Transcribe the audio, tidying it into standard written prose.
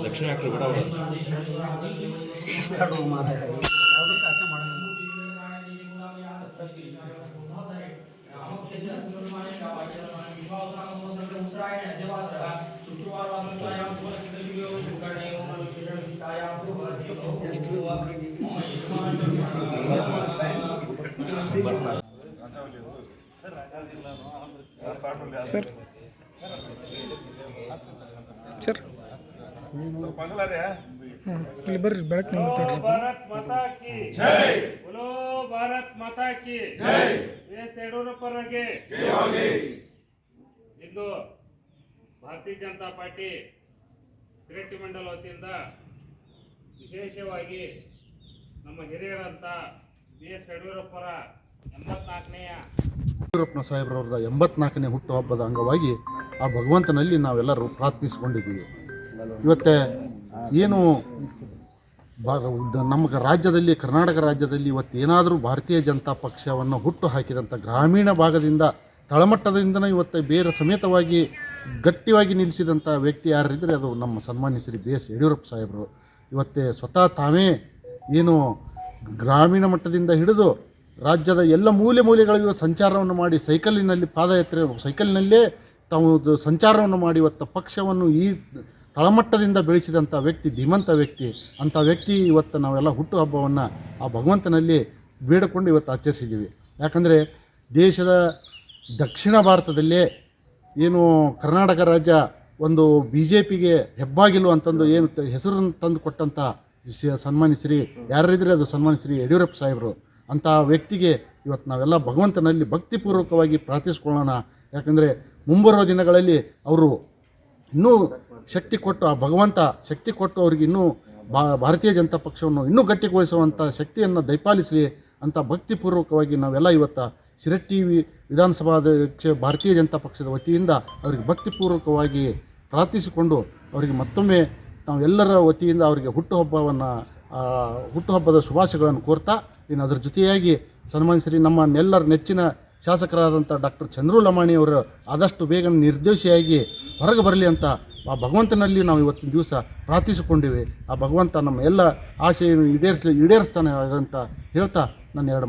ದಕ್ಷಿಣ ಕೂಡ sir sir ಇಲ್ಲಿ ಬರ್ರಿ ಬೆಳಕು ಭಾರತ್ ಮಾತಾ ಕಿ ಜೈ ಬೋಲೋ ಭಾರತ್ ಮಾತಾ ಕಿ ಜೈ ಎಸ್ ಯಡಿಯೂರಪ್ಪರಿಗೆ ಇಂದು ಭಾರತೀಯ ಜನತಾ ಪಾರ್ಟಿ ಸಿರಟ್ಟಿ ಮಂಡಲ ವತಿಯಿಂದ ವಿಶೇಷವಾಗಿ ನಮ್ಮ ಹಿರಿಯರಂತ ಎಸ್ ಯಡಿಯೂರಪ್ಪರ 84ನೇ ಯಡಿಯೂರಪ್ಪನ ಸಾಹೇಬ್ರವ್ರದ 84ನೇ ಹುಟ್ಟುಹಬ್ಬದ ಅಂಗವಾಗಿ ಆ ಭಗವಂತನಲ್ಲಿ ನಾವೆಲ್ಲರೂ ಪ್ರಾರ್ಥಿಸಿಕೊಂಡಿದ್ದೀವಿ. ಇವತ್ತೇ ಏನು ನಮ್ಮ ರಾಜ್ಯದಲ್ಲಿ, ಕರ್ನಾಟಕ ರಾಜ್ಯದಲ್ಲಿ ಇವತ್ತೇನಾದರೂ ಭಾರತೀಯ ಜನತಾ ಪಕ್ಷವನ್ನು ಹುಟ್ಟು ಹಾಕಿದಂಥ ಗ್ರಾಮೀಣ ಭಾಗದಿಂದ ತಳಮಟ್ಟದಿಂದನೇ ಇವತ್ತು ಬೇರೆ ಸಮೇತವಾಗಿ ಗಟ್ಟಿಯಾಗಿ ನಿಲ್ಲಿಸಿದಂಥ ವ್ಯಕ್ತಿ ಯಾರಿದ್ದರೆ ಅದು ನಮ್ಮ ಸನ್ಮಾನ್ಯ ಶ್ರೀ ಬಿ ಎಸ್ ಯಡಿಯೂರಪ್ಪ ಸಾಹೇಬರು. ಇವತ್ತೇ ಸ್ವತಃ ತಾವೇ ಏನು ಗ್ರಾಮೀಣ ಮಟ್ಟದಿಂದ ಹಿಡಿದು ರಾಜ್ಯದ ಎಲ್ಲ ಮೂಲೆಗಳಿಗೂ ಸಂಚಾರವನ್ನು ಮಾಡಿ ಸೈಕಲಿನಲ್ಲೇ ತಾವು ಸಂಚಾರವನ್ನು ಮಾಡಿ ಇವತ್ತು ಪಕ್ಷವನ್ನು ಈ ತಳಮಟ್ಟದಿಂದ ಬೆಳೆಸಿದಂಥ ವ್ಯಕ್ತಿ, ಧೀಮಂತ ವ್ಯಕ್ತಿ. ಅಂಥ ವ್ಯಕ್ತಿ ಇವತ್ತು ನಾವೆಲ್ಲ ಹುಟ್ಟುಹಬ್ಬವನ್ನು ಆ ಭಗವಂತನಲ್ಲಿ ಬೇಡಿಕೊಂಡು ಇವತ್ತು ಆಚರಿಸಿದ್ದೀವಿ. ಯಾಕಂದರೆ ದೇಶದ ದಕ್ಷಿಣ ಭಾರತದಲ್ಲೇ ಏನು ಕರ್ನಾಟಕ ರಾಜ್ಯ ಒಂದು BJPಗೆ ಹೆಬ್ಬಾಗಿಲು ಅಂತಂದು ಏನು ಹೆಸರನ್ನು ತಂದು ಕೊಟ್ಟಂಥ ಸನ್ಮಾನ್ಯ ಶ್ರೀ ಯಾರಿದ್ರೆ ಅದು ಸನ್ಮಾನ್ಯ ಶ್ರೀ ಯಡಿಯೂರಪ್ಪ ಸಾಹೇಬರು. ಅಂಥ ವ್ಯಕ್ತಿಗೆ ಇವತ್ತು ನಾವೆಲ್ಲ ಭಗವಂತನಲ್ಲಿ ಭಕ್ತಿಪೂರ್ವಕವಾಗಿ ಪ್ರಾರ್ಥಿಸ್ಕೊಳ್ಳೋಣ. ಯಾಕಂದರೆ ಮುಂಬರುವ ದಿನಗಳಲ್ಲಿ ಅವರು ಇನ್ನೂ ಶಕ್ತಿ ಕೊಟ್ಟು, ಆ ಭಗವಂತ ಶಕ್ತಿ ಕೊಟ್ಟು ಅವ್ರಿಗೆ ಇನ್ನೂ ಭಾರತೀಯ ಜನತಾ ಪಕ್ಷವನ್ನು ಇನ್ನೂ ಗಟ್ಟಿಗೊಳಿಸುವಂಥ ಶಕ್ತಿಯನ್ನು ದಯಪಾಲಿಸಲಿ ಅಂತ ಭಕ್ತಿಪೂರ್ವಕವಾಗಿ ನಾವೆಲ್ಲ ಇವತ್ತು ಶಿರಟ್ಟಿ ವಿಧಾನಸಭಾಧ್ಯಕ್ಷ ಭಾರತೀಯ ಜನತಾ ಪಕ್ಷದ ವತಿಯಿಂದ ಅವರಿಗೆ ಭಕ್ತಿಪೂರ್ವಕವಾಗಿ ಪ್ರಾರ್ಥಿಸಿಕೊಂಡು ಅವರಿಗೆ ಮತ್ತೊಮ್ಮೆ ನಾವೆಲ್ಲರ ವತಿಯಿಂದ ಅವರಿಗೆ ಹುಟ್ಟುಹಬ್ಬದ ಶುಭಾಶಯಗಳನ್ನು ಕೋರ್ತಾ, ಇನ್ನು ಅದರ ಜೊತೆಯಾಗಿ ಸನ್ಮಾನ್ಯ ಶ್ರೀ ನಮ್ಮನ್ನೆಲ್ಲರ ನೆಚ್ಚಿನ ಶಾಸಕರಾದಂಥ ಡಾಕ್ಟರ್ ಚಂದ್ರು ಲಮಾಣಿ ಅವರು ಆದಷ್ಟು ಬೇಗ ನಿರ್ದೋಷಿಯಾಗಿ ಹೊರಗೆ ಬರಲಿ ಅಂತ ಆ ಭಗವಂತನಲ್ಲಿ ನಾವು ಇವತ್ತಿನ ದಿವಸ ಪ್ರಾರ್ಥಿಸಿಕೊಂಡಿವೆ. ಆ ಭಗವಂತ ನಮ್ಮ ಎಲ್ಲ ಆಶೆಯನ್ನು ಈಡೇರಿಸ್ತಾನೆ ಅಂತ ಹೇಳ್ತಾ ನನ್ನ ಎರಡು